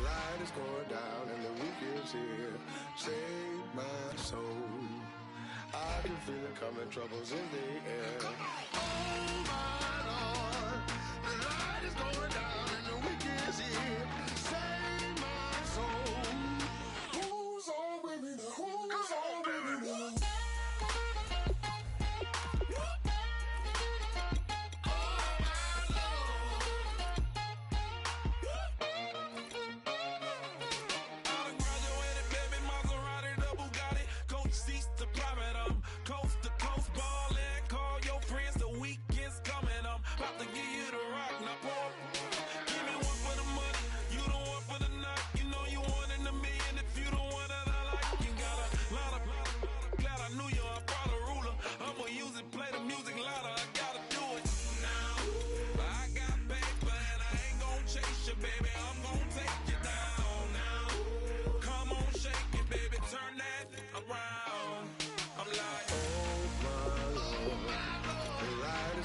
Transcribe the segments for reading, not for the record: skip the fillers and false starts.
light is going down and the week is here. Save my soul. I can feel it coming, troubles in the air. Oh my Lord, the light is going down and the week is here. Save my soul. Who's on with me now? Who's on with me now?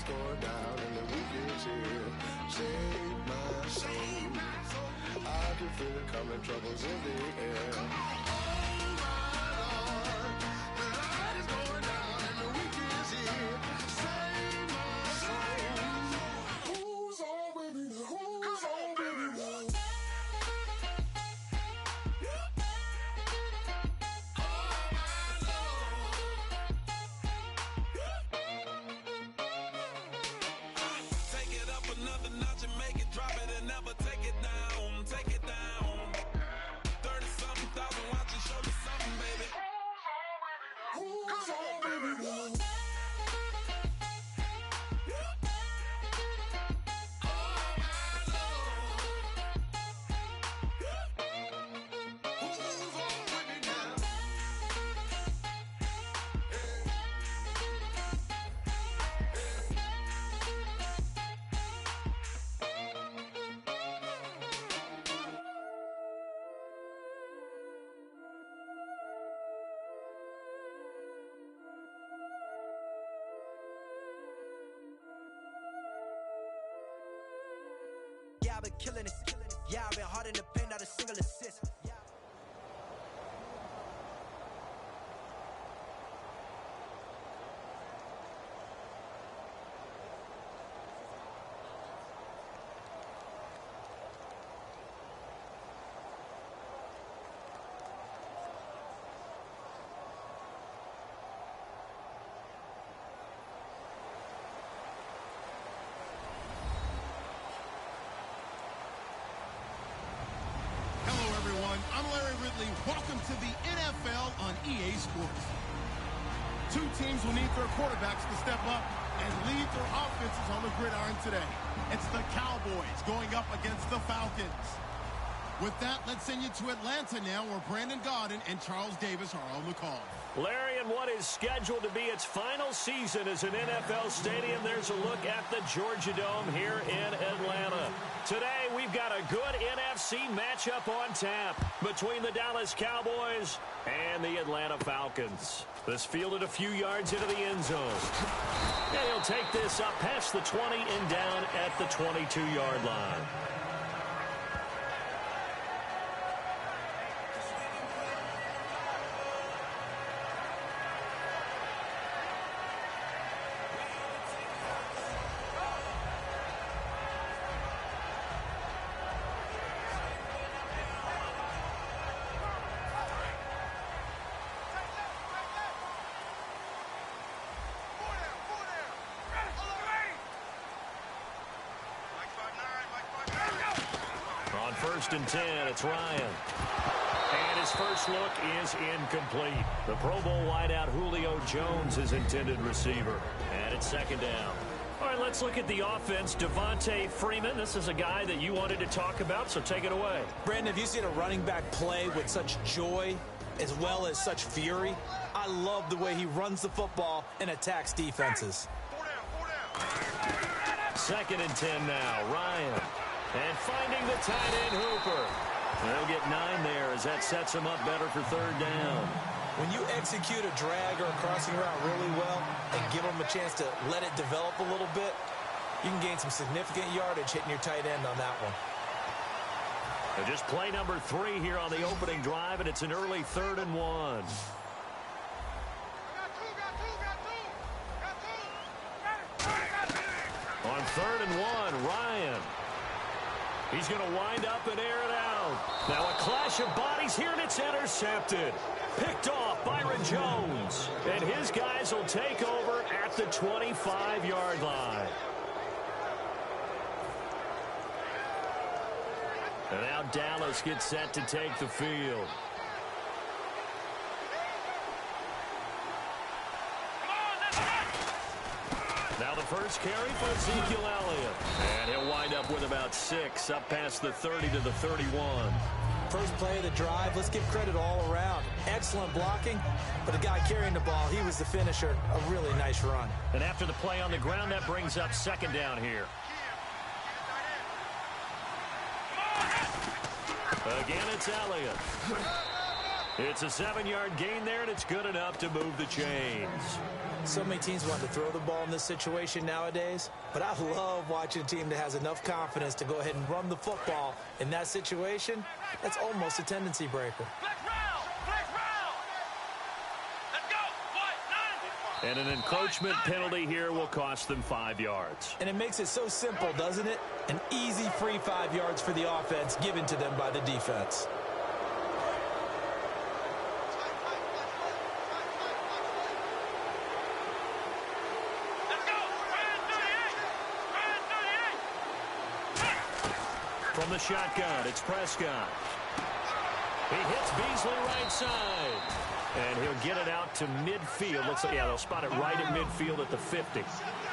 Going down and the week is here. Save my soul. I can feel it coming, troubles in the air. Oh my Lord, the light is going down and the week is here. Save my soul. Who's on with me now? Who's on with me now? Yeah, I've been killing it. Yeah, I've been hard in the paint, not a single assist. Yeah. I'm Larry Ridley. Welcome to the NFL on EA Sports. Two teams will need their quarterbacks to step up and lead their offenses on the gridiron today. It's the Cowboys going up against the Falcons. With that, let's send you to Atlanta now, where Brandon Gaudin and Charles Davis are on the call. Larry, in what is scheduled to be its final season as an NFL stadium, there's a look at the Georgia Dome here in Atlanta. Today, we've got a good NFC matchup on tap between the Dallas Cowboys and the Atlanta Falcons. This fielded a few yards into the end zone. And he'll take this up past the 20 and down at the 22-yard line. First and 10, it's Ryan. And his first look is incomplete. The Pro Bowl wideout Julio Jones is intended receiver. And it's second down. All right, let's look at the offense. Devontae Freeman, this is a guy that you wanted to talk about, so take it away. Brandon, have you seen a running back play with such joy as well as such fury? I love the way he runs the football and attacks defenses. Second and 10 now, Ryan. And finding the tight end, Hooper. They'll get 9 there as that sets him up better for third down. When you execute a drag or a crossing route really well and give him a chance to let it develop a little bit, you can gain some significant yardage hitting your tight end on that one. And just play number 3 here on the opening drive, and it's an early 3rd and 1. On 3rd and 1, Ryan. He's going to wind up and air it out. Now a clash of bodies here, and it's intercepted. Picked off Byron Jones. And his guys will take over at the 25-yard line. And now Dallas gets set to take the field. Now the first carry for Ezekiel Elliott. And he'll wind up with about 6, up past the 30 to the 31. First play of the drive, let's give credit all around. Excellent blocking, but the guy carrying the ball, he was the finisher. A really nice run. And after the play on the ground, that brings up 2nd down here. Again, it's Elliott. It's a 7-yard gain there, and it's good enough to move the chains. So many teams want to throw the ball in this situation nowadays, but I love watching a team that has enough confidence to go ahead and run the football. In that situation, that's almost a tendency breaker. And an encroachment penalty here will cost them 5 yards. And it makes it so simple, doesn't it? An easy free 5 yards for the offense given to them by the defense. From the shotgun, it's Prescott. He hits Beasley right side. And he'll get it out to midfield. Looks like, yeah, they'll spot it right at midfield at the 50.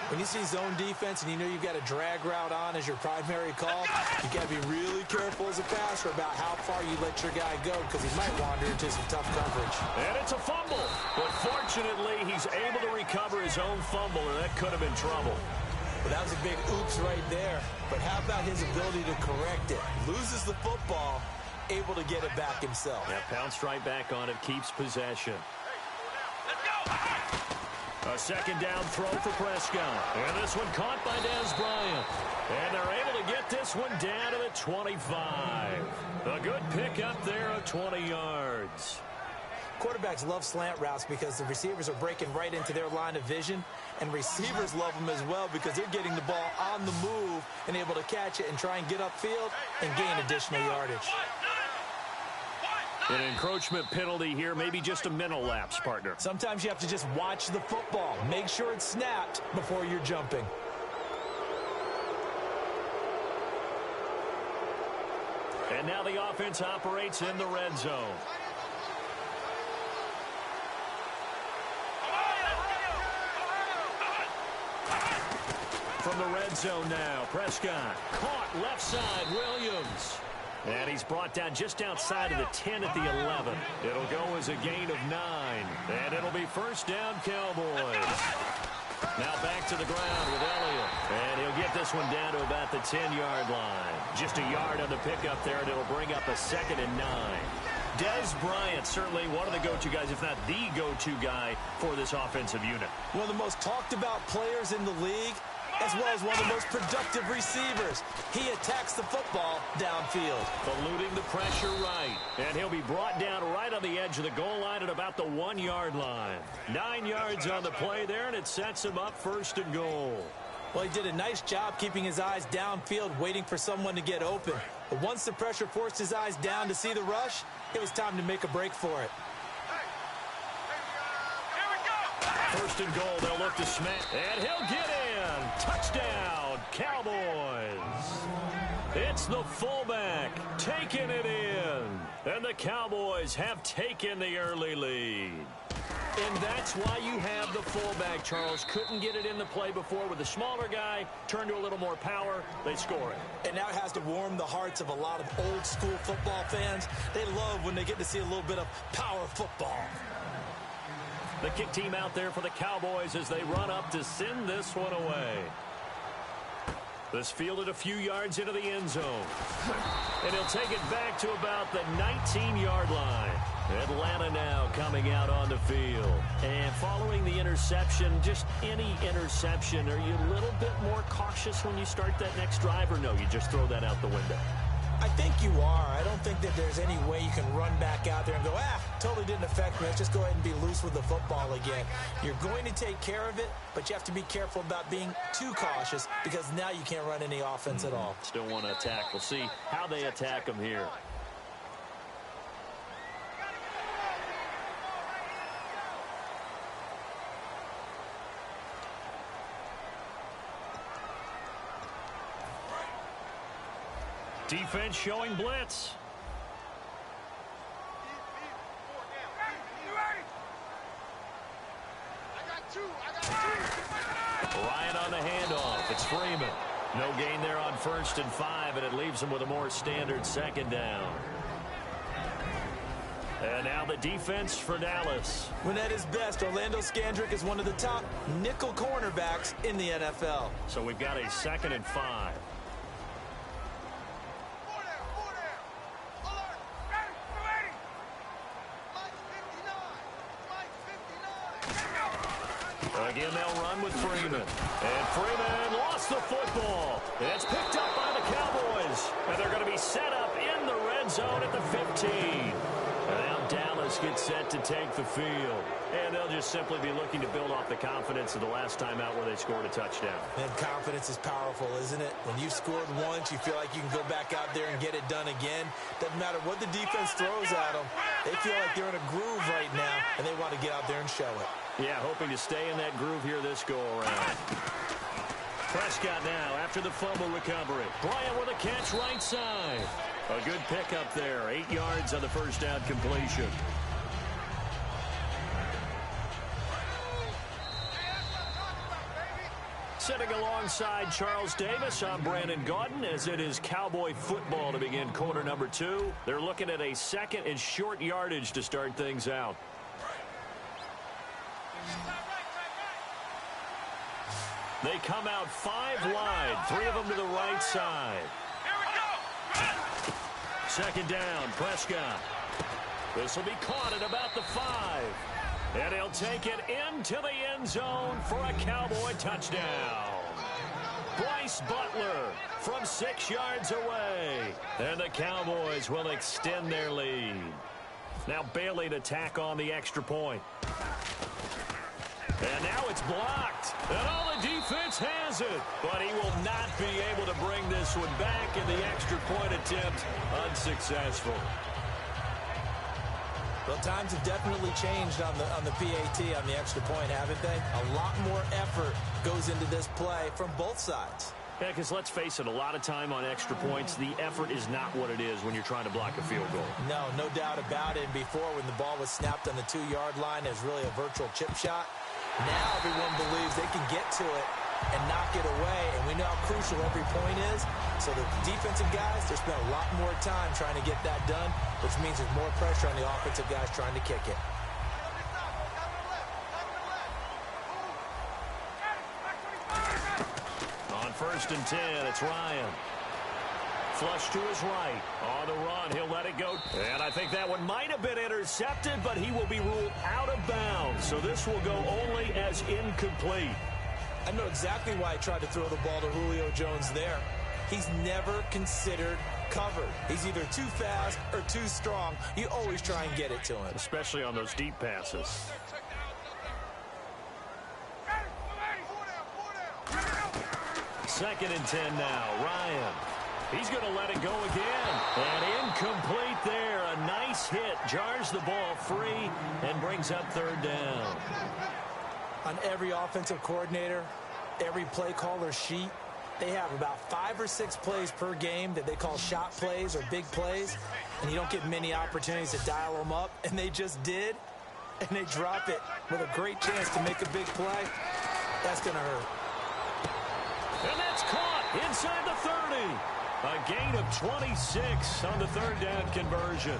When you see zone defense and you know you've got a drag route on as your primary call, you got to be really careful as a passer about how far you let your guy go because he might wander into some tough coverage. And it's a fumble. But fortunately, he's able to recover his own fumble, and that could have been trouble. Well, that was a big oops right there. But how about his ability to correct it? Loses the football, able to get it back himself. Yeah, pounced right back on it, keeps possession. A 2nd down throw for Prescott. And this one caught by Dez Bryant. And they're able to get this one down to the 25. A good pickup there of 20 yards. Quarterbacks love slant routes because the receivers are breaking right into their line of vision, and receivers love them as well because they're getting the ball on the move and able to catch it and try and get upfield and gain additional yardage. An encroachment penalty here, maybe just a mental lapse, partner. Sometimes you have to just watch the football. Make sure it's snapped before you're jumping. And now the offense operates in the red zone. From the red zone now, Prescott caught left side, Williams. And he's brought down just outside of the 10 at the 11. It'll go as a gain of 9. And it'll be 1st down, Cowboys. Now back to the ground with Elliott. And he'll get this one down to about the 10-yard line. Just a yard on the pickup there, and it'll bring up a 2nd and 9. Dez Bryant, certainly one of the go-to guys, if not the go-to guy for this offensive unit. One of the most talked about players in the league, as well as one of the most productive receivers. He attacks the football downfield. Eluding the pressure right. And he'll be brought down right on the edge of the goal line at about the 1-yard line. 9 yards on the play there, and it sets him up 1st and goal. Well, he did a nice job keeping his eyes downfield, waiting for someone to get open. But once the pressure forced his eyes down to see the rush, it was time to make a break for it. 1st and goal, they'll look to smash. And he'll get in. Touchdown, Cowboys. It's the fullback taking it in. And the Cowboys have taken the early lead. And that's why you have the fullback, Charles. Couldn't get it in the play before with the smaller guy. Turned to a little more power. They score it. And now it has to warm the hearts of a lot of old-school football fans. They love when they get to see a little bit of power football. The kick team out there for the Cowboys as they run up to send this one away. This fielded a few yards into the end zone. And he'll take it back to about the 19-yard line. Atlanta now coming out on the field. And following the interception, just any interception, are you a little bit more cautious when you start that next drive, or no, you just throw that out the window? I think you are. if there's any way you can run back out there and go, totally didn't affect me. Let's just go ahead and be loose with the football again. You're going to take care of it, but you have to be careful about being too cautious because now you can't run any offense at all. Still want to attack. We'll see how they attack them here. Defense showing blitz. Ryan on the handoff. It's Freeman. No gain there on 1st and 5, and it leaves him with a more standard 2nd down. And now the defense for Dallas. When at his best, Orlando Scandrick is one of the top nickel cornerbacks in the NFL. So we've got a 2nd and 5. Again, they'll run with Freeman. And Freeman lost the football. It's picked up by the Cowboys. And they're going to be set up in the red zone at the 15. And now Dallas gets set to take the field. And they'll just simply be looking to build off the confidence of the last time out where they scored a touchdown. And confidence is powerful, isn't it? When you've scored once, you feel like you can go back out there and get it done again. Doesn't matter what the defense throws at them. They feel like they're in a groove right now, and they want to get out there and show it. Yeah, hoping to stay in that groove here this go-around. Prescott now after the fumble recovery. Bryant with a catch right side. A good pickup there. 8 yards on the first down completion. Sitting alongside Charles Davis, I'm Brandon Gaudin, as it is Cowboy football to begin quarter number 2. They're looking at a 2nd and short yardage to start things out. They come out 5 wide, 3 of them to the right side. 2nd down, Prescott. This will be caught at about the 5. And he'll take it into the end zone for a Cowboy touchdown. Bryce Butler from 6 yards away. And the Cowboys will extend their lead. Now Bailey to tack on the extra point. And now it's blocked. And all the defense has it. But he will not be able to bring this one back, in the extra point attempt unsuccessful. Well, times have definitely changed on the PAT, on the extra point, haven't they? A lot more effort goes into this play from both sides. Yeah, because let's face it, a lot of time on extra points, the effort is not what it is when you're trying to block a field goal. No doubt about it. And before, when the ball was snapped on the 2-yard line, it was really a virtual chip shot. Now everyone believes they can get to it and knock it away, and we know how crucial every point is. So the defensive guys, they spend a lot more time trying to get that done, which means there's more pressure on the offensive guys trying to kick it. On 1st and 10, it's Ryan. Flush to his right. On the run, he'll let it go. And I think that one might have been intercepted, but he will be ruled out of bounds. So this will go only as incomplete. I know exactly why I tried to throw the ball to Julio Jones there. He's never considered covered. He's either too fast or too strong. You always try and get it to him. Especially on those deep passes. Second and 10 now. Ryan. He's going to let it go again. And incomplete there. A nice hit. Jars the ball free and brings up 3rd down. On every offensive coordinator, every play caller sheet, they have about 5 or 6 plays per game that they call shot plays or big plays, and you don't get many opportunities to dial them up, and they just did, and they drop it with a great chance to make a big play. That's going to hurt. And that's caught inside the 30. A gain of 26 on the 3rd down conversion.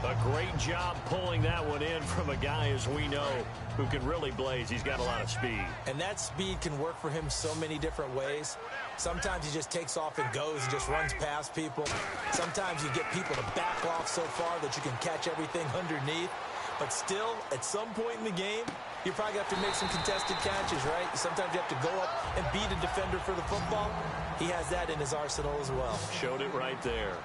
A great job pulling that one in from a guy, as we know, who can really blaze. He's got a lot of speed. And that speed can work for him so many different ways. Sometimes he just takes off and goes and just runs past people. Sometimes you get people to back off so far that you can catch everything underneath. But still, at some point in the game, you probably have to make some contested catches, right? Sometimes you have to go up and beat a defender for the football. He has that in his arsenal as well. Showed it right there.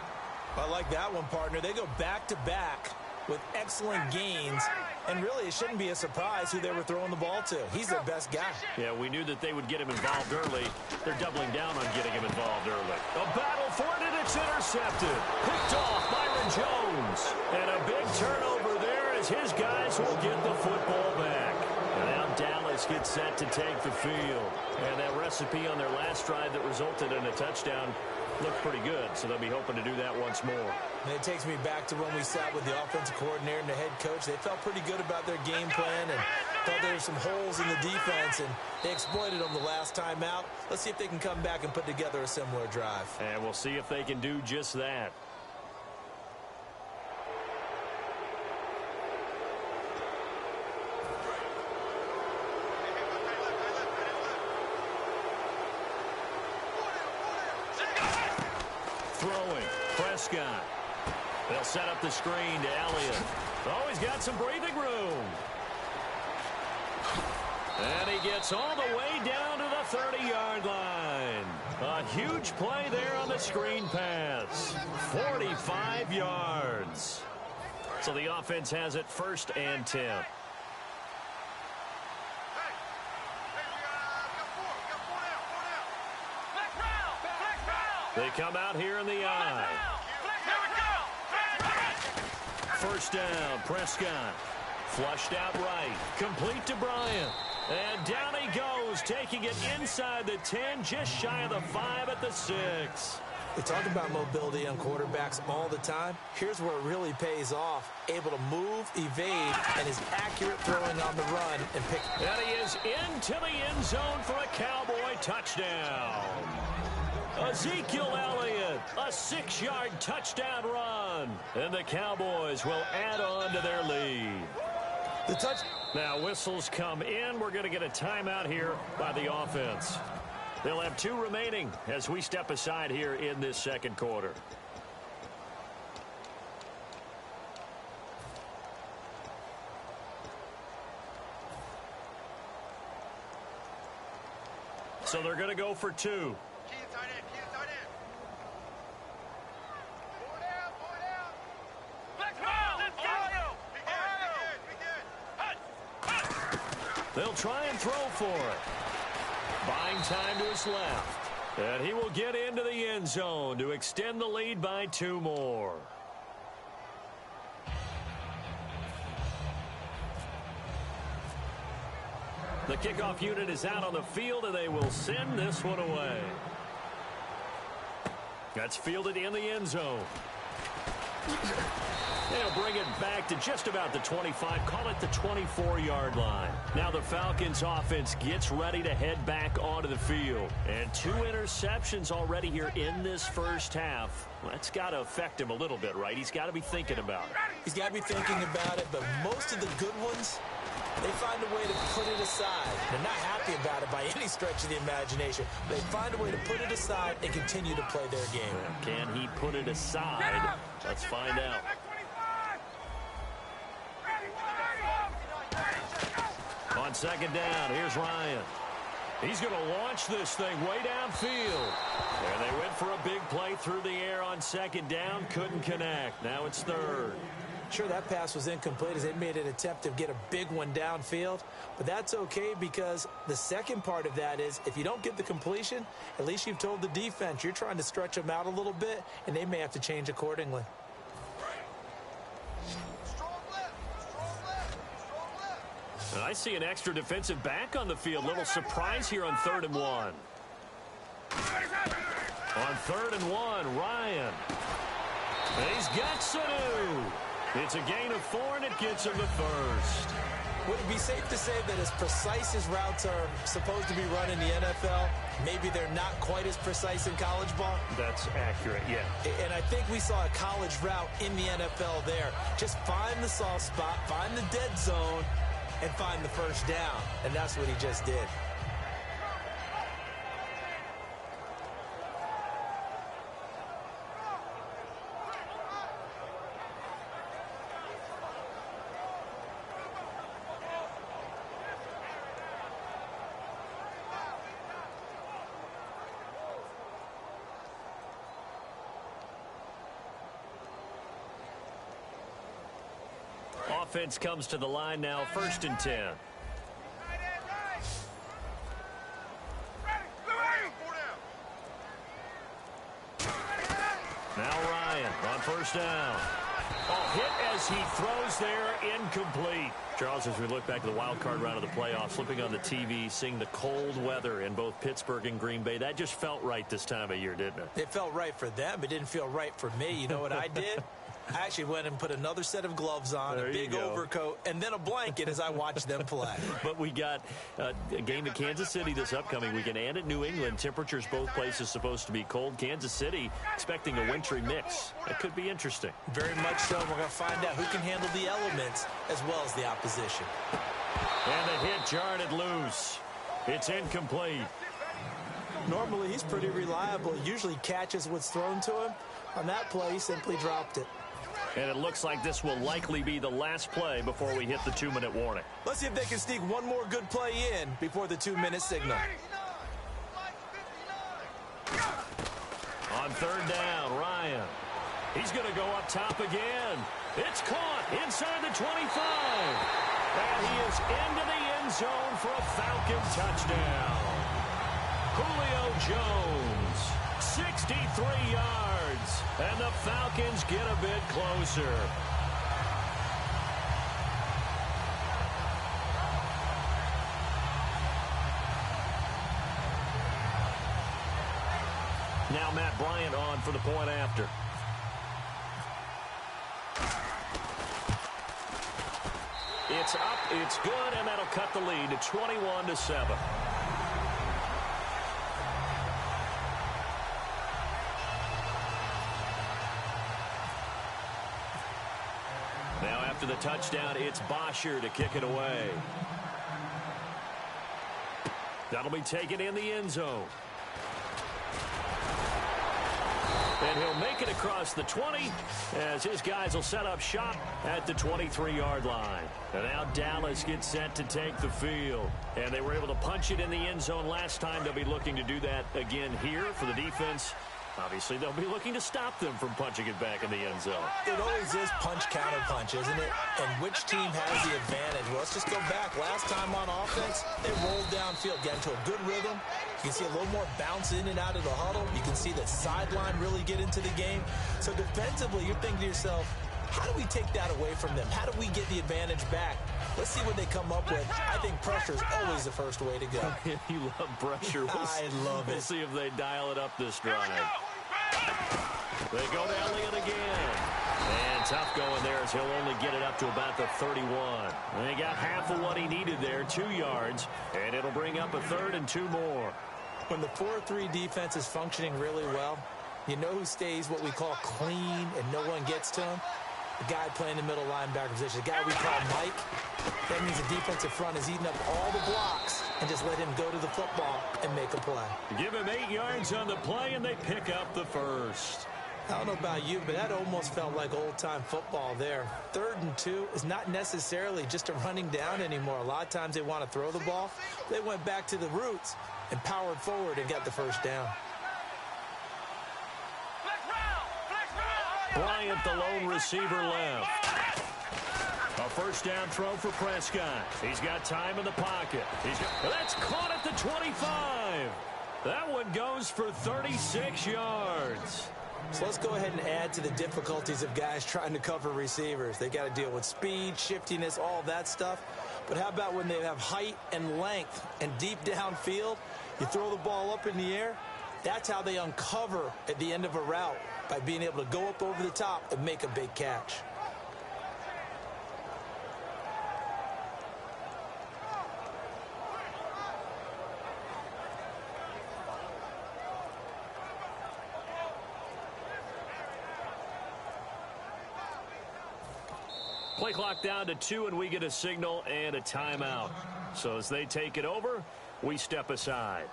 I like that one, partner. They go back-to-back with excellent gains, and really it shouldn't be a surprise who they were throwing the ball to. He's their best guy. Yeah, we knew that they would get him involved early. They're doubling down on getting him involved early. A battle for it, and it's intercepted. Picked off Byron Jones. And a big turnover there as his guys will get the football back. And now Dallas gets set to take the field. And that recipe on their last drive that resulted in a touchdown looked pretty good, so they'll be hoping to do that once more. And it takes me back to when we sat with the offensive coordinator and the head coach. They felt pretty good about their game plan and thought there were some holes in the defense, and they exploited them the last time out. Let's see if they can come back and put together a similar drive. And we'll see if they can do just that. Throwing, Prescott. They'll set up the screen to Elliott. Oh, he's got some breathing room. And he gets all the way down to the 30-yard line. A huge play there on the screen pass. 45 yards. So the offense has it 1st and 10. They come out here in the eye. 1st down, Prescott. Flushed out right. Complete to Bryant. And down he goes, taking it inside the 10, just shy of the 5 at the 6. We talk about mobility on quarterbacks all the time. Here's where it really pays off. Able to move, evade, and is accurate throwing on the run and pick. And he is into the end zone for a Cowboy touchdown. Ezekiel Elliott, a 6-yard touchdown run. And the Cowboys will add on to their lead. The touch. Now whistles come in. We're going to get a timeout here by the offense. They'll have 2 remaining as we step aside here in this 2nd quarter. So they're going to go for 2. They'll try and throw for it. Buying time to his left. And he will get into the end zone to extend the lead by 2 more. The kickoff unit is out on the field, and they will send this one away. That's fielded in the end zone. They'll bring it back to just about the 25, call it the 24-yard line. Now the Falcons offense gets ready to head back onto the field. And 2 interceptions already here in this first half. Well, that's got to affect him a little bit, right? He's got to be thinking about it. He's got to be thinking about it, but most of the good ones, they find a way to put it aside. They're not happy about it by any stretch of the imagination. They find a way to put it aside and continue to play their game. Can he put it aside? Let's find out. On 2nd down, here's Ryan. He's going to launch this thing way downfield. And they went for a big play through the air on 2nd down. Couldn't connect. Now it's 3rd. Sure, that pass was incomplete as they made an attempt to get a big one downfield. But that's okay because the second part of that is if you don't get the completion, at least you've told the defense you're trying to stretch them out a little bit, and they may have to change accordingly. And I see an extra defensive back on the field. Little surprise here on 3rd and 1. On 3rd and 1, Ryan. And he's got Sanu. It's a gain of 4, and it gets him the 1st. Would it be safe to say that as precise as routes are supposed to be run in the NFL, maybe they're not quite as precise in college ball? That's accurate, yeah. And I think we saw a college route in the NFL there. Just find the soft spot, find the dead zone, and find the 1st down. And that's what he just did. Offense comes to the line now, 1st and 10. Now Ryan on 1st down. Oh, hit as he throws there, incomplete. Charles, as we look back to the wild card round of the playoffs, flipping on the TV, seeing the cold weather in both Pittsburgh and Green Bay, that just felt right this time of year, didn't it? It felt right for them. It didn't feel right for me. You know what I did? I actually went and put another set of gloves on, a big overcoat, and then a blanket as I watched them play. But we got a game in Kansas City this upcoming weekend and at New England. Temperatures both places supposed to be cold. Kansas City expecting a wintry mix. That could be interesting. Very much so. We're going to find out who can handle the elements as well as the opposition. And the hit jarred it loose. It's incomplete. Normally, he's pretty reliable. He usually catches what's thrown to him. On that play, he simply dropped it. And it looks like this will likely be the last play before we hit the 2-minute warning. Let's see if they can sneak one more good play in before the 2-minute signal. On 3rd down, Ryan. He's going to go up top again. It's caught inside the 25. And he is into the end zone for a Falcon touchdown. Julio Jones, 63 yards. And the Falcons get a bit closer. Now Matt Bryant on for the point after. It's up, it's good, and that'll cut the lead to 21-7. Now after the touchdown, it's Bosher to kick it away. That'll be taken in the end zone. And he'll make it across the 20 as his guys will set up shop at the 23-yard line. And now Dallas gets set to take the field. And they were able to punch it in the end zone last time. They'll be looking to do that again here for the defense. Obviously, they'll be looking to stop them from punching it back in the end zone. It always is punch-counter-punch, isn't it? And which team has the advantage? Well, let's just go back. Last time on offense, they rolled downfield, got into a good rhythm. You can see a little more bounce in and out of the huddle. You can see the sideline really get into the game. So defensively, you're thinking to yourself, how do we take that away from them? How do we get the advantage back? Let's see what they come up with. I think pressure is always the first way to go. You love pressure. I love it. We'll see if they dial it up this drive. They go to Elliott again. And tough going there as he'll only get it up to about the 31. And they got half of what he needed there, 2 yards. And it'll bring up a 3rd and 2 more. When the 4-3 defense is functioning really well, you know who stays what we call clean and no one gets to him? The guy playing the middle linebacker position, the guy we call Mike. That means the defensive front is eating up all the blocks and just let him go to the football and make a play. Give him 8 yards on the play, and they pick up the first. I don't know about you, but that almost felt like old-time football there. 3rd and 2 is not necessarily just a running down anymore. A lot of times they want to throw the ball. They went back to the roots and powered forward and got the first down. Bryant, the lone receiver, left. A 1st down throw for Prescott. He's got time in the pocket. That's caught at the 25. That one goes for 36 yards. So let's go ahead and add to the difficulties of guys trying to cover receivers. They got to deal with speed, shiftiness, all that stuff. But how about when they have height and length and deep downfield? You throw the ball up in the air. That's how they uncover at the end of a route, by being able to go up over the top and make a big catch. Play clock down to 2, and we get a signal and a timeout. So as they take it over, we step aside.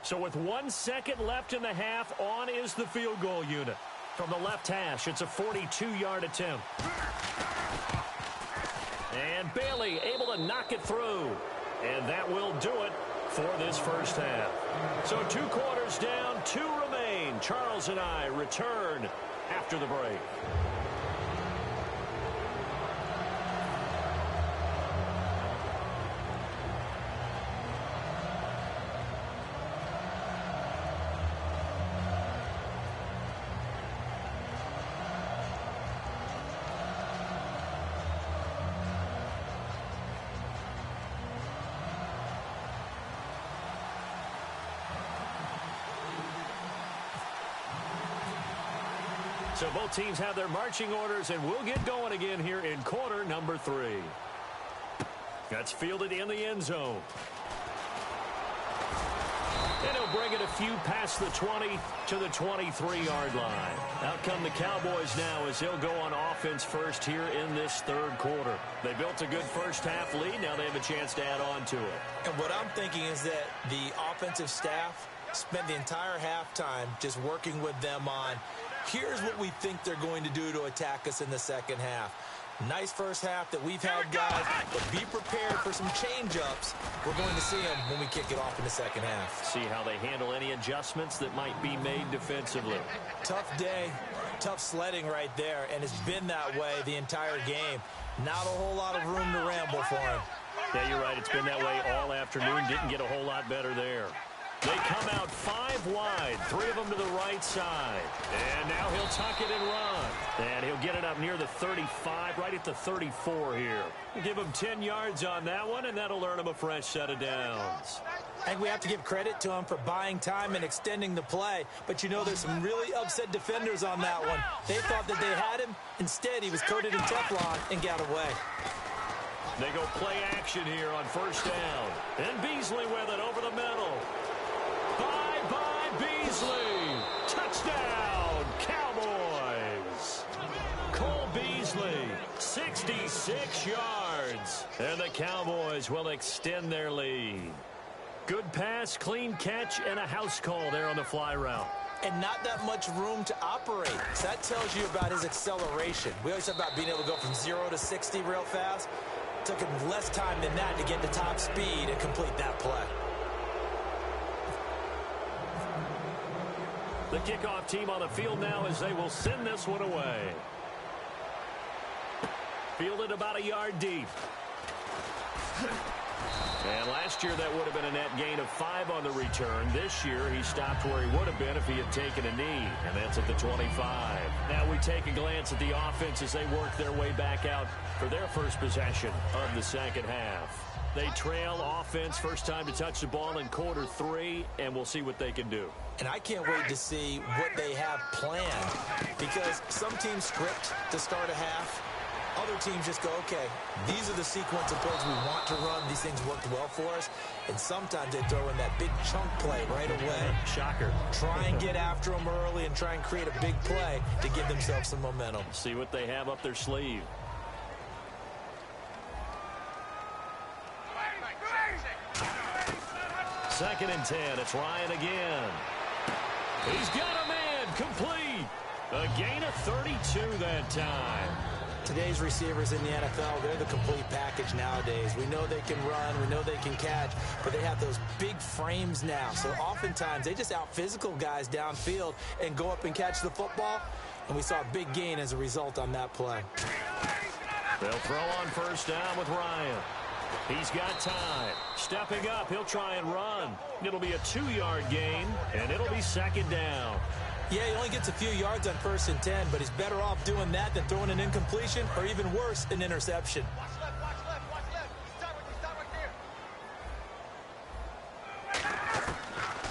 So with 1 second left in the half, on is the field goal unit. From the left hash, it's a 42-yard attempt. And Bailey able to knock it through. And that will do it for this first half. So 2 quarters down, 2 remain. Charles and I return after the break. So both teams have their marching orders, and we'll get going again here in quarter number 3. That's fielded in the end zone. And he'll bring it a few past the 20 to the 23-yard line. Out come the Cowboys now as they'll go on offense first here in this third quarter. They built a good first-half lead. Now they have a chance to add on to it. And what I'm thinking is that the offensive staff spent the entire halftime just working with them on, here's what we think they're going to do to attack us in the second half. Nice first half that we've had, guys, but be prepared for some change-ups. We're going to see them when we kick it off in the second half. See how they handle any adjustments that might be made defensively. Tough day, tough sledding right there, and it's been that way the entire game. Not a whole lot of room to ramble for him. Yeah, you're right. It's been that way all afternoon. Didn't get a whole lot better there. They come out 5 wide, 3 of them to the right side. And now he'll tuck it and run. And he'll get it up near the 35, right at the 34 here. We'll give him 10 yards on that one, and that'll earn him a fresh set of downs. And we have to give credit to him for buying time and extending the play. But you know, there's some really upset defenders on that one. They thought that they had him. Instead, he was coated in Teflon and got away. They go play action here on first down. And Beasley with it over the middle. Bye-bye, Beasley. Touchdown, Cowboys. Cole Beasley, 66 yards. And the Cowboys will extend their lead. Good pass, clean catch, and a house call there on the fly route. And not that much room to operate. So that tells you about his acceleration. We always talk about being able to go from 0 to 60 real fast. It took him less time than that to get to top speed and complete that play. The kickoff team on the field now as they will send this one away. Fielded about a yard deep. And last year that would have been a net gain of 5 on the return. This year he stopped where he would have been if he had taken a knee, and that's at the 25. Now we take a glance at the offense as they work their way back out for their first possession of the second half. They trail offense, first time to touch the ball in quarter 3, and we'll see what they can do. And I can't wait to see what they have planned, because some teams script to start a half. Other teams just go, okay, these are the sequence of plays we want to run. These things worked well for us. And sometimes they throw in that big chunk play right away. Shocker. Try and get after them early and try and create a big play to give themselves some momentum. See what they have up their sleeve. Second and 10. It's Ryan again. He's got a man complete. A gain of 32 that time. Today's receivers in the NFL, they're the complete package nowadays. We know they can run, we know they can catch, but they have those big frames now. So oftentimes they just out-physical guys downfield and go up and catch the football. And we saw a big gain as a result on that play. They'll throw on first down with Ryan. He's got time. Stepping up, he'll try and run. It'll be a 2-yard gain, and it'll be second down. Yeah, he only gets a few yards on 1st and 10, but he's better off doing that than throwing an incompletion or even worse, an interception.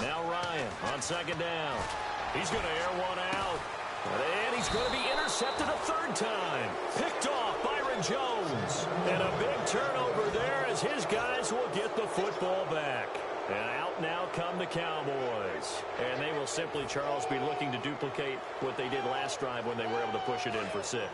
Now Ryan on second down. He's going to air one out. And he's going to be intercepted a 3rd time. Picked off Byron Jones. And a big turnover there as his guys will get the football back. And out now come the Cowboys. And they will simply, Charles, be looking to duplicate what they did last drive when they were able to push it in for 6.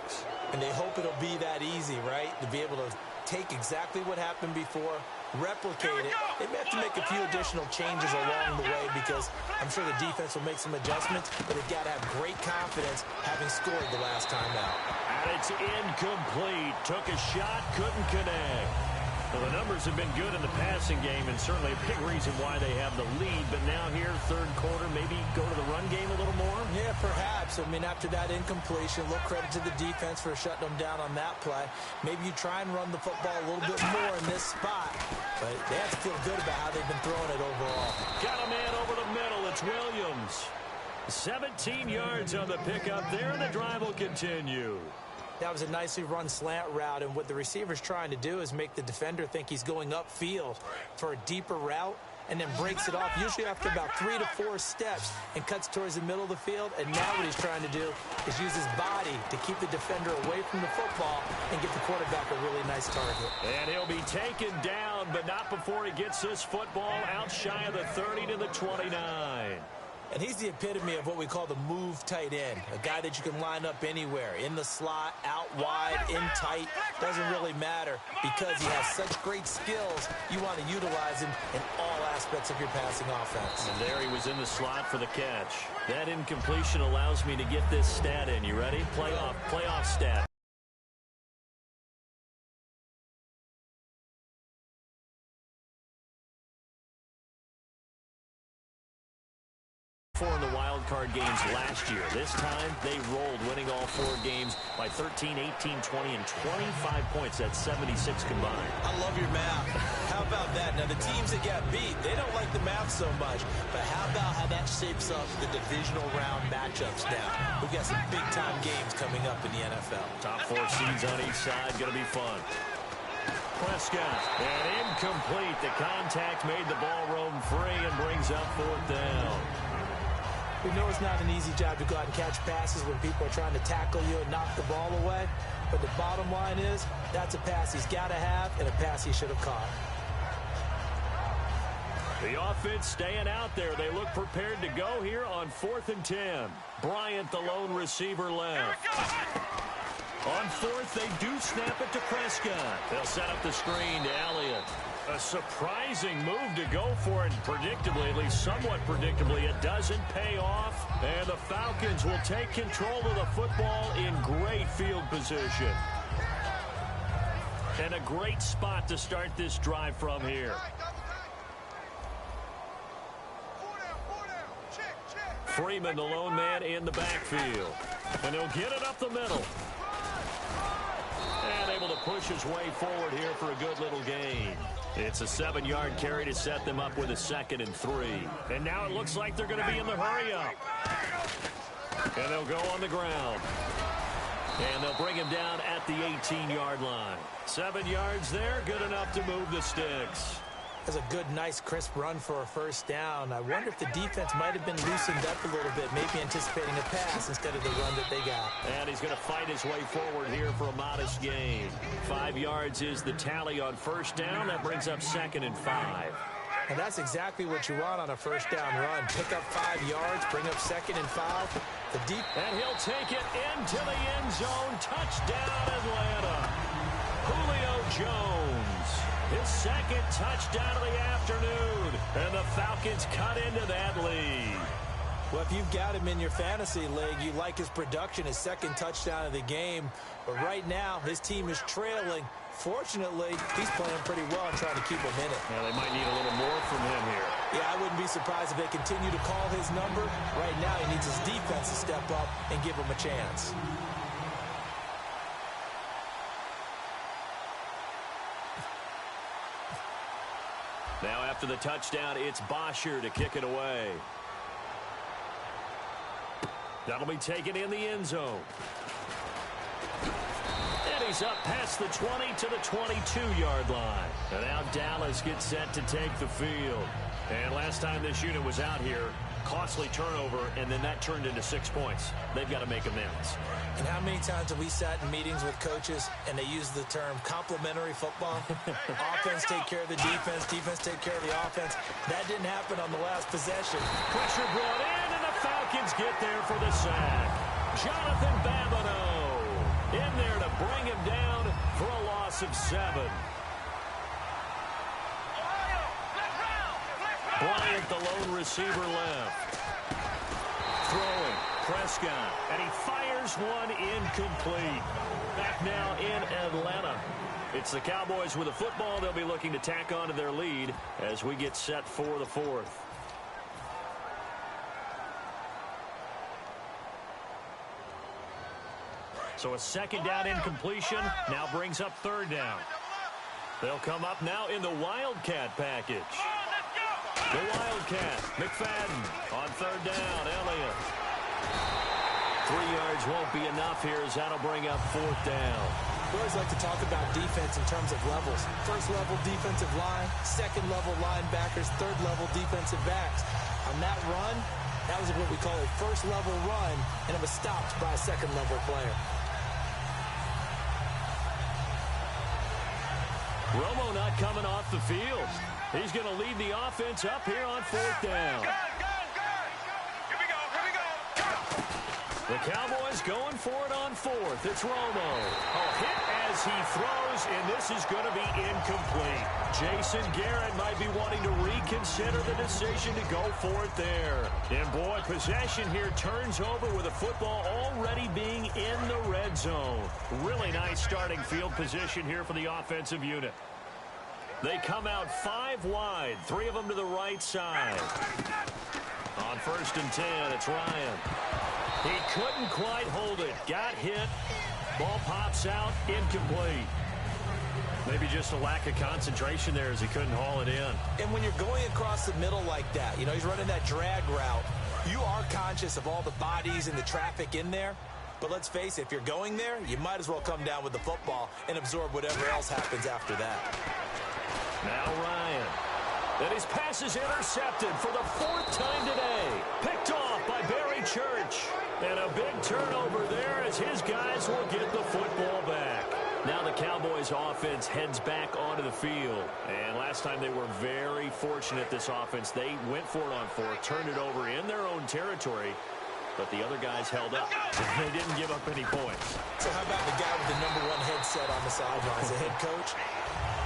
And they hope it'll be that easy, right? To be able to take exactly what happened before, replicate it. They may have to make a few additional changes along the way because I'm sure the defense will make some adjustments, but they've got to have great confidence having scored the last time out. And it's incomplete. Took a shot, couldn't connect. Well, the numbers have been good in the passing game and certainly a big reason why they have the lead. But now here, third quarter, maybe go to the run game a little more? Yeah, perhaps. So, I mean, after that incompletion, a little credit to the defense for shutting them down on that play. Maybe you try and run the football a little bit more in this spot, but they have to feel good about how they've been throwing it overall. Got a man over the middle. It's Williams. 17 yards on the pickup there, and the drive will continue. That was a nicely run slant route, and what the receiver's trying to do is make the defender think he's going upfield for a deeper route, and then breaks it off, usually after about 3 to 4 steps, and cuts towards the middle of the field. And now what he's trying to do is use his body to keep the defender away from the football and get the quarterback a really nice target. And he'll be taken down, but not before he gets this football out shy of the 30 to the 29. And he's the epitome of what we call the move tight end, a guy that you can line up anywhere, in the slot, out wide, in tight, doesn't really matter because he has such great skills. You want to utilize him in all aspects of your passing offense. And there he was in the slot for the catch. That incompletion allows me to get this stat in. You ready? Playoff stat. In the wild card games last year. This time they rolled, winning all 4 games by 13, 18, 20, and 25 points. That's 76 combined. I love your math. How about that? Now, the teams that got beat, they don't like the math so much. But how about how that shapes up the divisional round matchups now? We've got some big-time games coming up in the NFL. Top 4 seeds on each side. Going to be fun. Prescott, and incomplete. The contact made the ball roam free and brings up 4th down. We know it's not an easy job to go out and catch passes when people are trying to tackle you and knock the ball away. But the bottom line is, that's a pass he's got to have and a pass he should have caught. The offense staying out there. They look prepared to go here on 4th and 10. Bryant, the lone receiver, left. On 4th, they do snap it to Prescott. They'll set up the screen to Elliott. A surprising move to go for it. Predictably, at least somewhat predictably, it doesn't pay off. And the Falcons will take control of the football in great field position. And a great spot to start this drive from here. Freeman, the lone man in the backfield. And he'll get it up the middle. And able to push his way forward here for a good little gain. It's a 7-yard carry to set them up with a 2nd and 3. And now it looks like they're going to be in the hurry-up. And they'll go on the ground. And they'll bring him down at the 18-yard line. 7 yards there, good enough to move the sticks. That's a good, nice, crisp run for a 1st down. I wonder if the defense might have been loosened up a little bit, maybe anticipating a pass instead of the run that they got. And he's going to fight his way forward here for a modest gain. 5 yards is the tally on 1st down. That brings up 2nd and 5. And that's exactly what you want on a 1st down run. Pick up 5 yards, bring up 2nd and 5. And he'll take it into the end zone. Touchdown, Atlanta. Julio Jones. His 2nd touchdown of the afternoon. And the Falcons cut into that lead. Well, if you've got him in your fantasy league, you like his production, his 2nd touchdown of the game. But right now, his team is trailing. Fortunately, he's playing pretty well and trying to keep him in it. Yeah, they might need a little more from him here. Yeah, I wouldn't be surprised if they continue to call his number. Right now, he needs his defense to step up and give him a chance. Now after the touchdown, it's Bosher to kick it away. That'll be taken in the end zone. And he's up past the 20 to the 22-yard line. And now Dallas gets set to take the field. And last time this unit was out here, costly turnover, and then that turned into 6 points. They've got to make amends. And how many times have we sat in meetings with coaches and they use the term complementary football? Offense take care of the defense, defense take care of the offense. That didn't happen on the last possession. Pressure brought in, and the Falcons get there for the sack. Jonathan Babineau in there to bring him down for a loss of 7. Bryant, the lone receiver, left. Throwing, Prescott, and he fires one incomplete. Back now in Atlanta. It's the Cowboys with a football. They'll be looking to tack on to their lead as we get set for the 4th. So a second down incompletion now brings up third down. They'll come up now in the Wildcat package. The Wildcat, McFadden on third down, Elliott. 3 yards won't be enough here as that'll bring up fourth down. We always like to talk about defense in terms of levels. First level defensive line, second level linebackers, third level defensive backs. On that run, that was what we call a first level run, and it was stopped by a second level player. Romo not coming off the field. He's going to lead the offense up here on fourth down. The Cowboys going for it on fourth. It's Romo. A hit as he throws, and this is going to be incomplete. Jason Garrett might be wanting to reconsider the decision to go for it there. And, boy, possession here turns over with the football already being in the red zone. Really nice starting field position here for the offensive unit. They come out 5 wide, 3 of them to the right side. On 1st and 10, it's Ryan. He couldn't quite hold it. Got hit. Ball pops out. Incomplete. Maybe just a lack of concentration there as he couldn't haul it in. And when you're going across the middle like that, you know, he's running that drag route, you are conscious of all the bodies and the traffic in there. But let's face it, if you're going there, you might as well come down with the football and absorb whatever else happens after that. Now Ryan. And his pass is intercepted for the 4th time today. Picked off by Barry Church. And a big turnover there as his guys will get the football back. Now the Cowboys offense heads back onto the field. And last time they were very fortunate, this offense. They went for it on 4, turned it over in their own territory. But the other guys held up. They didn't give up any points. So how about the guy with the #1 headset on the sidelines, the head coach?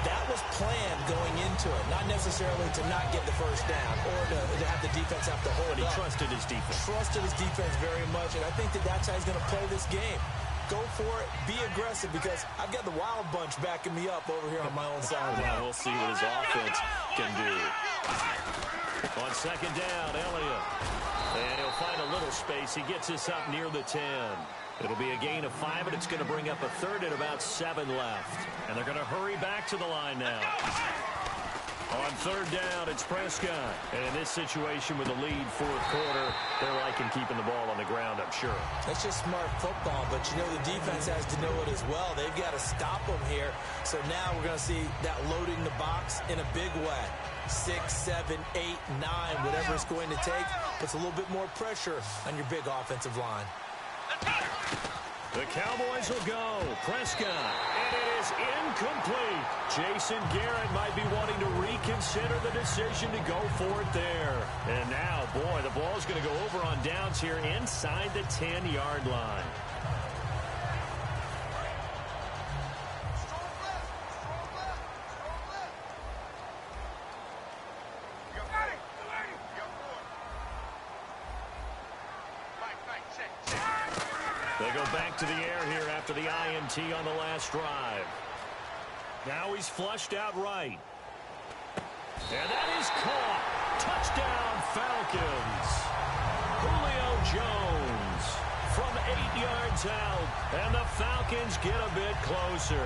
That was planned going into it, not necessarily to not get the first down or to have the defense have to hold But he up. trusted his defense. Trusted his defense very much, and I think that's how he's going to play this game. Go for it, be aggressive, because I've got the Wild Bunch backing me up over here on my own side. Now we'll see what his offense can do. On 2nd down, Elliott. And he'll find a little space. He gets this up near the 10. It'll be a gain of 5, and it's going to bring up a 3rd and about 7 left. And they're going to hurry back to the line now. On 3rd down, it's Prescott. And in this situation with a lead 4th quarter, they're liking keeping the ball on the ground, I'm sure. That's just smart football, but you know the defense has to know it as well. They've got to stop them here. So now we're going to see that loading the box in a big way. 6, 7, 8, 9, whatever it's going to take, puts a little bit more pressure on your big offensive line. The Cowboys will go. Prescott. And it is incomplete. Jason Garrett might be wanting to reconsider the decision to go for it there. And now, boy, the ball's going to go over on downs here inside the 10-yard line. They go back to the air here after the INT on the last drive. Now he's flushed out right. And that is caught. Touchdown, Falcons. Julio Jones from 8 yards out. And the Falcons get a bit closer.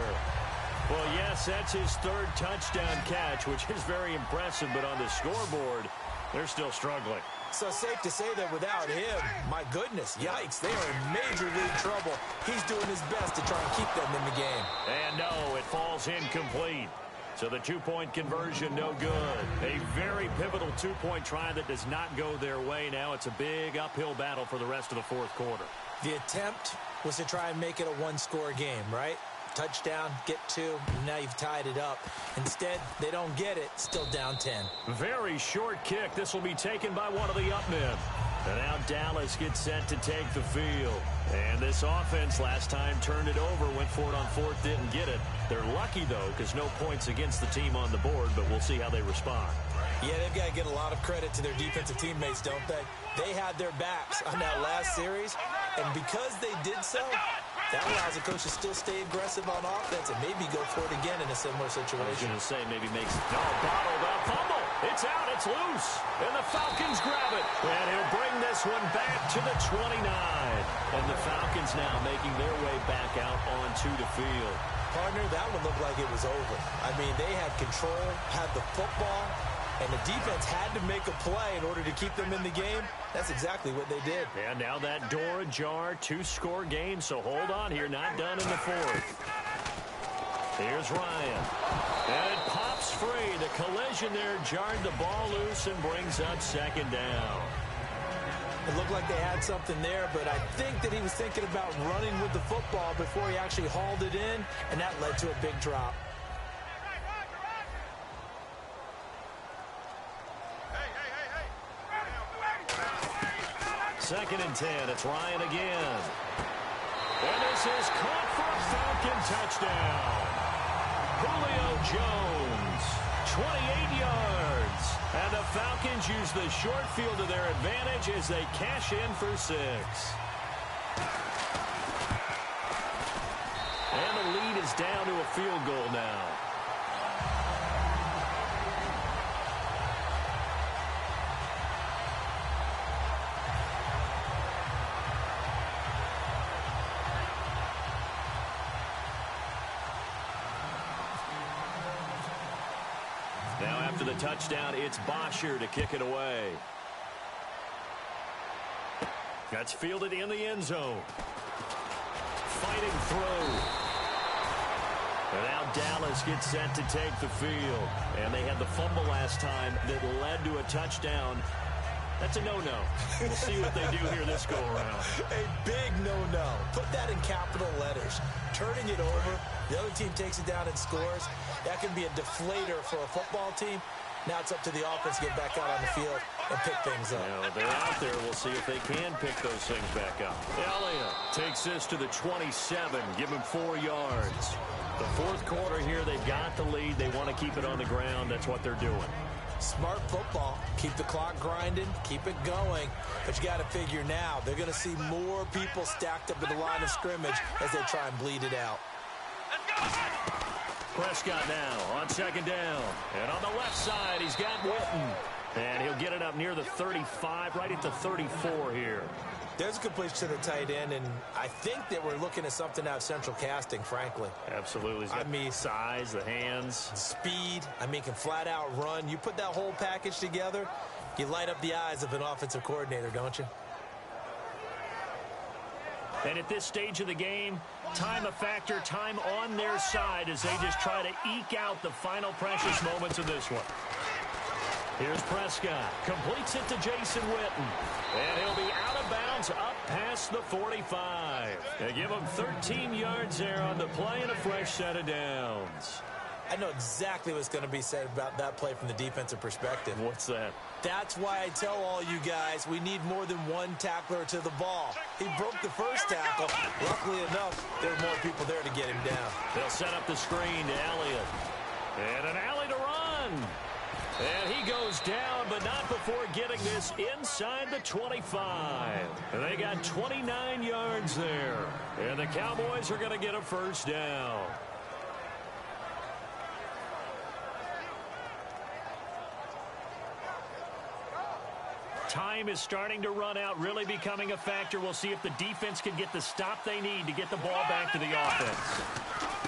Well, yes, that's his 3rd touchdown catch, which is very impressive. But on the scoreboard, they're still struggling. So safe to say that without him, my goodness, yikes, they are in major league trouble. He's doing his best to try and keep them in the game. And no, it falls incomplete. So the 2-point conversion, no good. A very pivotal 2-point try that does not go their way. Now it's a big uphill battle for the rest of the 4th quarter. The attempt was to try and make it a 1-score game, right? Touchdown, get 2, and now you've tied it up. Instead, they don't get it, still down 10. Very short kick. This will be taken by one of the upmen. And now Dallas gets set to take the field. And this offense last time turned it over, went for it on 4th, didn't get it. They're lucky, though, because no points against the team on the board, but we'll see how they respond. Yeah, they've got to get a lot of credit to their defensive teammates, don't they? They had their backs on that last series, and because they did so, that allows the coach to still stay aggressive on offense and maybe go for it again in a similar situation. I was going to say maybe makes bottled up fumble. It's out, it's loose, and the Falcons grab it. And he'll bring this one back to the 29. And the Falcons now making their way back out onto the field. Partner, that one looked like it was over. I mean, they had control, had the football, and the defense had to make a play in order to keep them in the game. That's exactly what they did. And now that door ajar, 2-score game, so hold on here, not done in the fourth. Here's Ryan. And it pops free. The collision there jarred the ball loose and brings up second down. It looked like they had something there, but I think that he was thinking about running with the football before he actually hauled it in, and that led to a big drop. Second and 10. It's Ryan again. And this is caught for a Falcon touchdown. Julio Jones, 28 yards. And the Falcons use the short field to their advantage as they cash in for 6. And the lead is down to a field goal now. Now after the touchdown, it's Bosher to kick it away. That's fielded in the end zone. Fighting through. And now Dallas gets set to take the field. And they had the fumble last time that led to a touchdown. That's a no-no. We'll see what they do here this go-around. A big no-no. Put that in capital letters. Turning it over, the other team takes it down and scores. That can be a deflator for a football team. Now it's up to the offense to get back out on the field and pick things up. Now they're out there. We'll see if they can pick those things back up. Elliott takes this to the 27. Give him 4 yards. The fourth quarter here, they've got the lead. They want to keep it on the ground. That's what they're doing. Smart football. Keep the clock grinding. Keep it going. But you got to figure now, they're going to see more people stacked up in the line of scrimmage as they try and bleed it out. Prescott now on second down. And on the left side, he's got Witten. And he'll get it up near the 35, right at the 34 here. There's a completion to the tight end, and I think that we're looking at something out of central casting, frankly. Absolutely. I mean, size, the hands. Speed. I mean, can flat out run. You put that whole package together, you light up the eyes of an offensive coordinator, don't you? And at this stage of the game, time a factor, time on their side as they just try to eke out the final precious moments of this one. Here's Prescott. Completes it to Jason Witten. And he'll be out of bounds up past the 45. They give him 13 yards there on the play and a fresh set of downs. I know exactly what's going to be said about that play from the defensive perspective. What's that? That's why I tell all you guys we need more than one tackler to the ball. He broke the first tackle. Luckily enough, there were more people there to get him down. They'll set up the screen to Elliott. And an alley to run. And he goes down, but not before getting this inside the 25. And they got 29 yards there. And the Cowboys are going to get a first down. Time is starting to run out, really becoming a factor. We'll see if the defense can get the stop they need to get the ball back to the offense.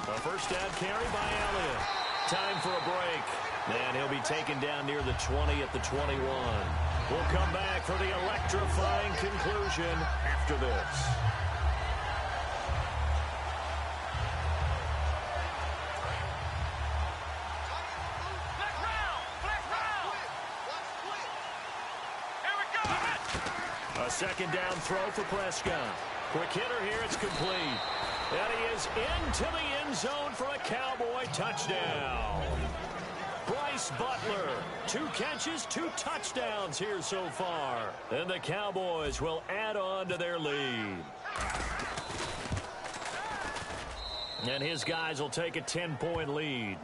A first down carry by Elliott. Time for a break. And he'll be taken down near the 20 at the 21. We'll come back for the electrifying conclusion after this. A second down throw for Prescott. Quick hitter here, it's complete. And he is into the end zone for a Cowboy touchdown. Bryce Butler, 2 catches, 2 touchdowns here so far. And the Cowboys will add on to their lead. And his guys will take a 10-point lead.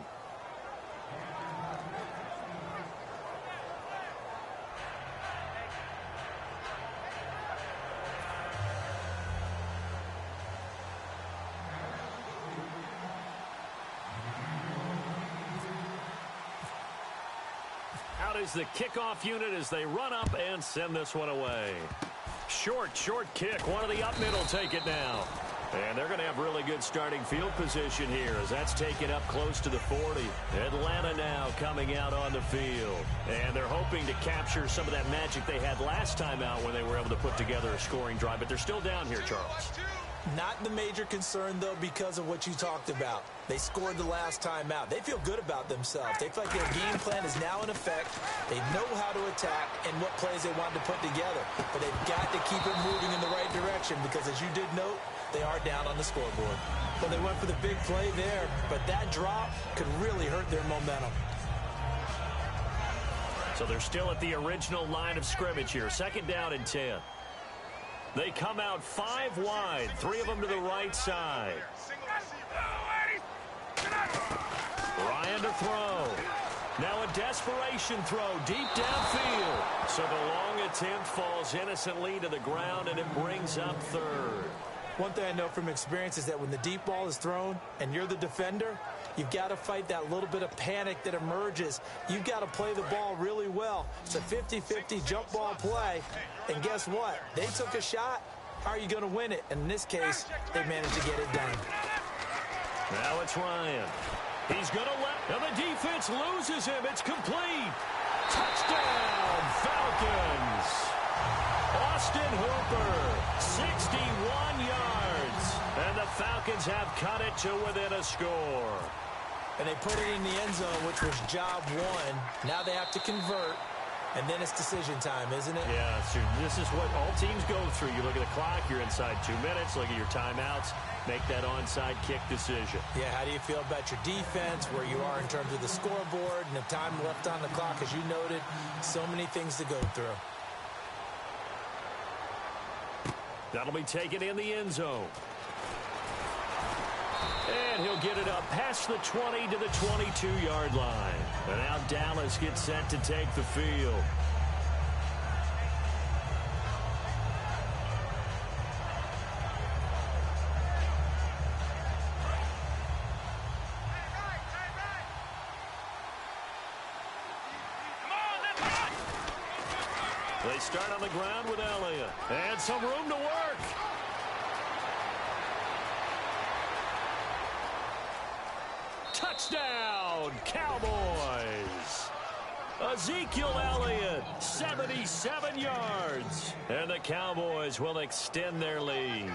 Out is the kickoff unit as they run up and send this one away. Short kick. One of the up middle take it now. And they're going to have really good starting field position here as that's taken up close to the 40. Atlanta now coming out on the field. And they're hoping to capture some of that magic they had last time out when they were able to put together a scoring drive. But they're still down here, Charles. Not the major concern, though, because of what you talked about. They scored the last time out. They feel good about themselves. They feel like their game plan is now in effect. They know how to attack and what plays they want to put together. But they've got to keep it moving in the right direction because, as you did note, they are down on the scoreboard. Well, they went for the big play there, but that drop could really hurt their momentum. So they're still at the original line of scrimmage here. 2nd down and 10. They come out 5 wide, 3 of them to the right side. Ryan to throw. Now a desperation throw deep downfield. So the long attempt falls innocently to the ground, and it brings up 3rd. One thing I know from experience is that when the deep ball is thrown and you're the defender, you've got to fight that little bit of panic that emerges. You've got to play the ball really well. It's a 50-50 jump ball play. And guess what? They took a shot. How are you going to win it? And in this case, they managed to get it done. Now it's Ryan. He's going to let... Now the defense loses him. It's complete. Touchdown, Falcons. Austin Hooper, 61 yards. And the Falcons have cut it to within a score. And they put it in the end zone, which was job 1. Now they have to convert. And then it's decision time, isn't it? Yeah, so this is what all teams go through. You look at the clock, you're inside 2 minutes, look at your timeouts, make that onside kick decision. Yeah, how do you feel about your defense, where you are in terms of the scoreboard and the time left on the clock, as you noted? So many things to go through. That'll be taken in the end zone. And he'll get it up past the 20 to the 22-yard line. And now Dallas gets set to take the field. They start on the ground with Elliott. And some room to work. Touchdown, Cowboys. Ezekiel Elliott, 77 yards. And the Cowboys will extend their lead.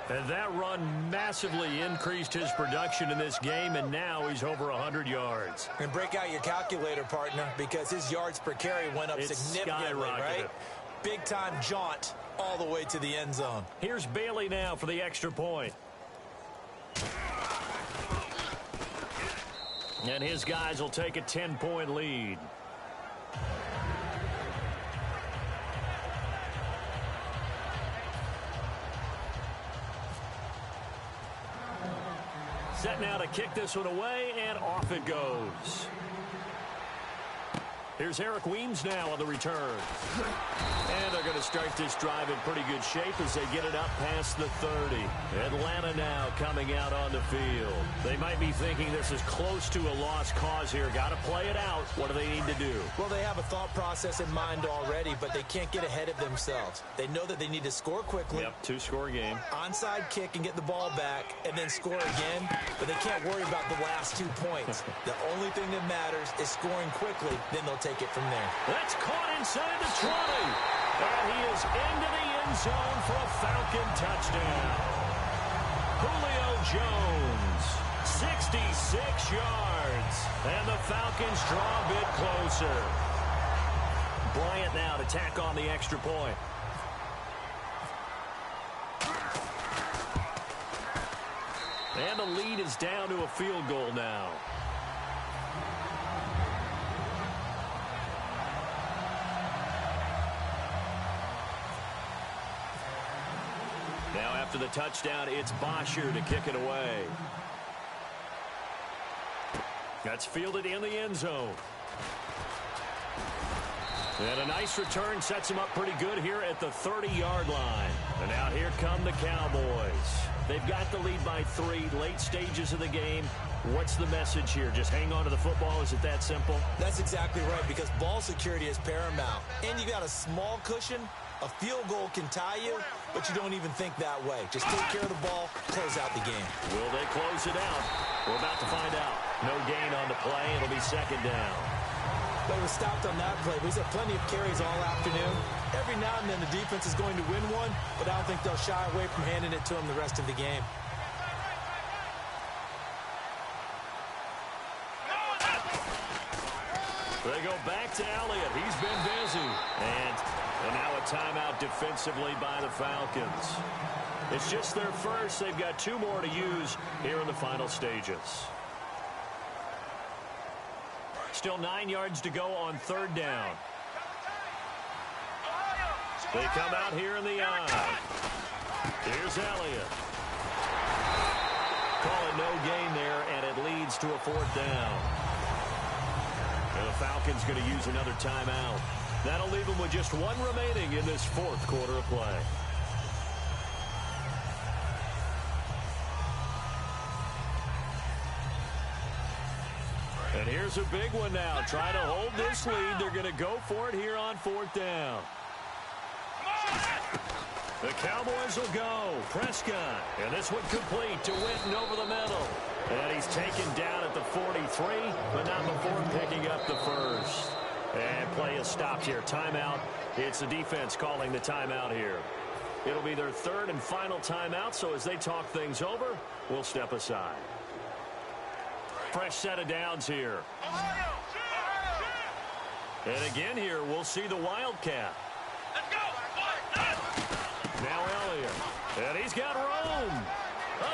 And that run massively increased his production in this game, and now he's over 100 yards. And break out your calculator, partner, because his yards per carry went up significantly, right? Big-time jaunt all the way to the end zone. Here's Bailey now for the extra point. And his guys will take a 10-point lead. Set now to kick this one away, and off it goes. Here's Eric Weems now on the return. And they're going to start this drive in pretty good shape as they get it up past the 30. Atlanta now coming out on the field. They might be thinking this is close to a lost cause here. Got to play it out. What do they need to do? Well, they have a thought process in mind already, but they can't get ahead of themselves. They know that they need to score quickly. Yep, 2-score game. Onside kick and get the ball back and then score again, but they can't worry about the last 2 points. The only thing that matters is scoring quickly, then they'll take it from there. That's caught inside the 20. And he is into the end zone for a Falcon touchdown. Julio Jones, 66 yards. And the Falcons draw a bit closer. Bryant now to tack on the extra point. And the lead is down to a field goal now. Now after the touchdown, it's Bosher to kick it away. That's fielded in the end zone. And a nice return sets him up pretty good here at the 30-yard line. And out here come the Cowboys. They've got the lead by 3, late stages of the game. What's the message here? Just hang on to the football? Is it that simple? That's exactly right, because ball security is paramount. And you got a small cushion. A field goal can tie you, but you don't even think that way. Just take care of the ball, close out the game. Will they close it out? We're about to find out. No gain on the play. It'll be second down. They were stopped on that play. We've had plenty of carries all afternoon. Every now and then the defense is going to win one, but I don't think they'll shy away from handing it to them the rest of the game. They go back to Elliott. He's been busy. And now a timeout defensively by the Falcons. It's just their first. They've got 2 more to use here in the final stages. Still 9 yards to go on third down. They come out here in the eye. Here's Elliott. Call it no gain there, and it leads to a 4th down. And the Falcons going to use another timeout. That'll leave them with just 1 remaining in this 4th quarter of play. And here's a big one now. Trying to hold this lead. They're going to go for it here on 4th down. The Cowboys will go. Prescott. And this one complete to Witten over the middle. And he's taken down at the 43, but not before picking up the first. And play is stopped here. Timeout. It's the defense calling the timeout here. It'll be their 3rd and final timeout, so as they talk things over, we'll step aside. Fresh set of downs here. And again here, we'll see the Wildcat. Now Elliott. And he's got room.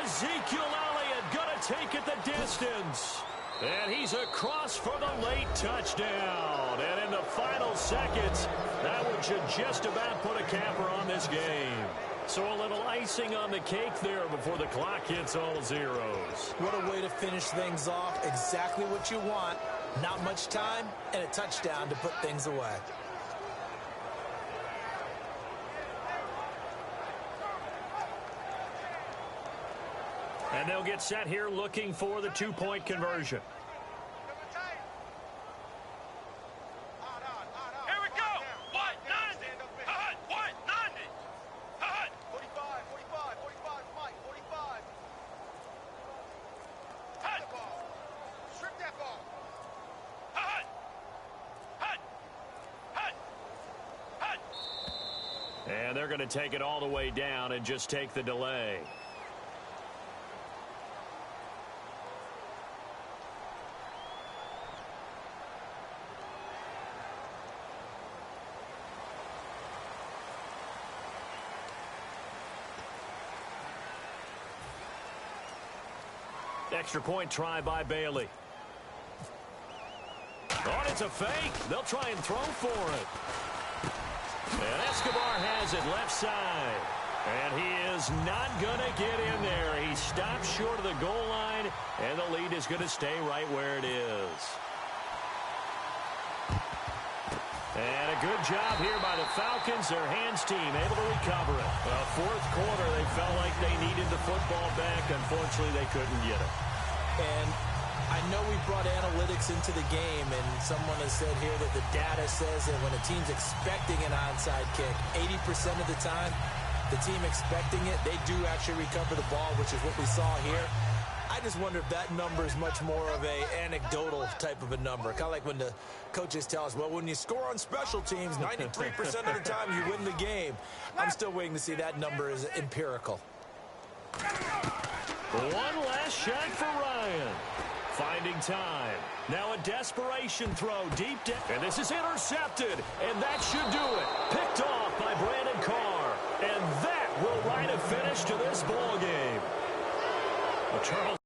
Ezekiel Elliott going to take it the distance. And he's across for the late touchdown. And in the final seconds, that one should just about put a capper on this game. So a little icing on the cake there before the clock hits all zeros. What a way to finish things off. Exactly what you want. Not much time and a touchdown to put things away. And they'll get set here looking for the 2-point conversion. Here we go. 190. 190. 45, 45, 45, Mike, 45. Hut. Strip that ball. Hut. Hut. Hut. Hut. And they're going to take it all the way down and just take the delay. Extra point try by Bailey. Oh, it's a fake. They'll try and throw for it. And Escobar has it left side. And he is not going to get in there. He stops short of the goal line, and the lead is going to stay right where it is. And a good job here by the Falcons. Their hands team able to recover it. Well, 4th quarter, they felt like they needed the football back. Unfortunately, they couldn't get it. And I know we brought analytics into the game, and someone has said here that the data says that when a team's expecting an onside kick, 80% of the time, the team expecting it, they do actually recover the ball, which is what we saw here. I just wonder if that number is much more of a anecdotal type of a number. Kind of like when the coaches tell us, well, when you score on special teams, 93% of the time you win the game. I'm still waiting to see that number is empirical. One last shot for Ryan. Finding time. Now a desperation throw deep down. And this is intercepted. And that should do it. Picked off by Brandon Carr. And that will write a finish to this ball game. Well, Charles.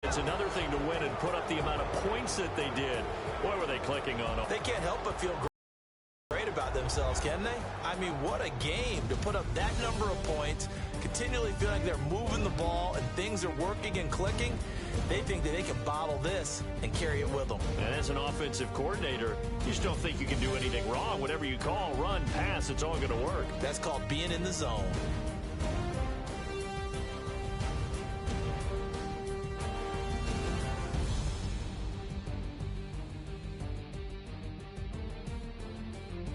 It's another thing to win and put up the amount of points that they did. Boy, were they clicking on them. They can't help but feel great about themselves, can they? I mean, what a game to put up that number of points, continually feeling like they're moving the ball and things are working and clicking. They think that they can bottle this and carry it with them. And as an offensive coordinator, you just don't think you can do anything wrong. Whatever you call, run, pass, it's all going to work. That's called being in the zone.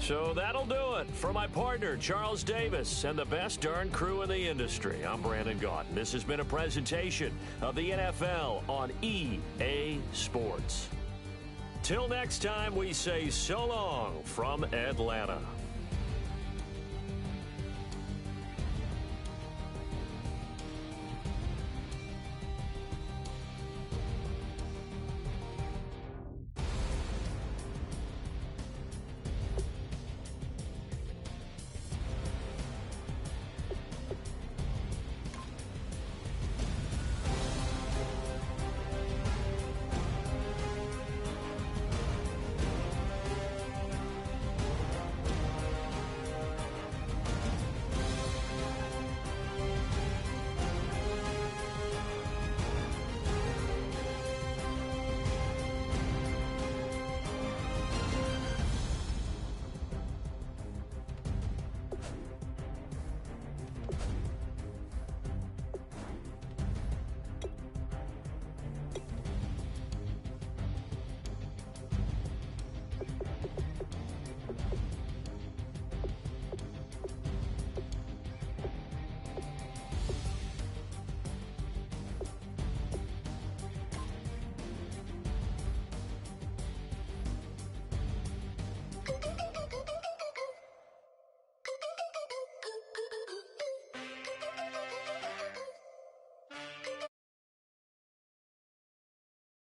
So that'll do it for my partner, Charles Davis, and the best darn crew in the industry. I'm Brandon Gaudin. This has been a presentation of the NFL on EA Sports. Till next time, we say so long from Atlanta.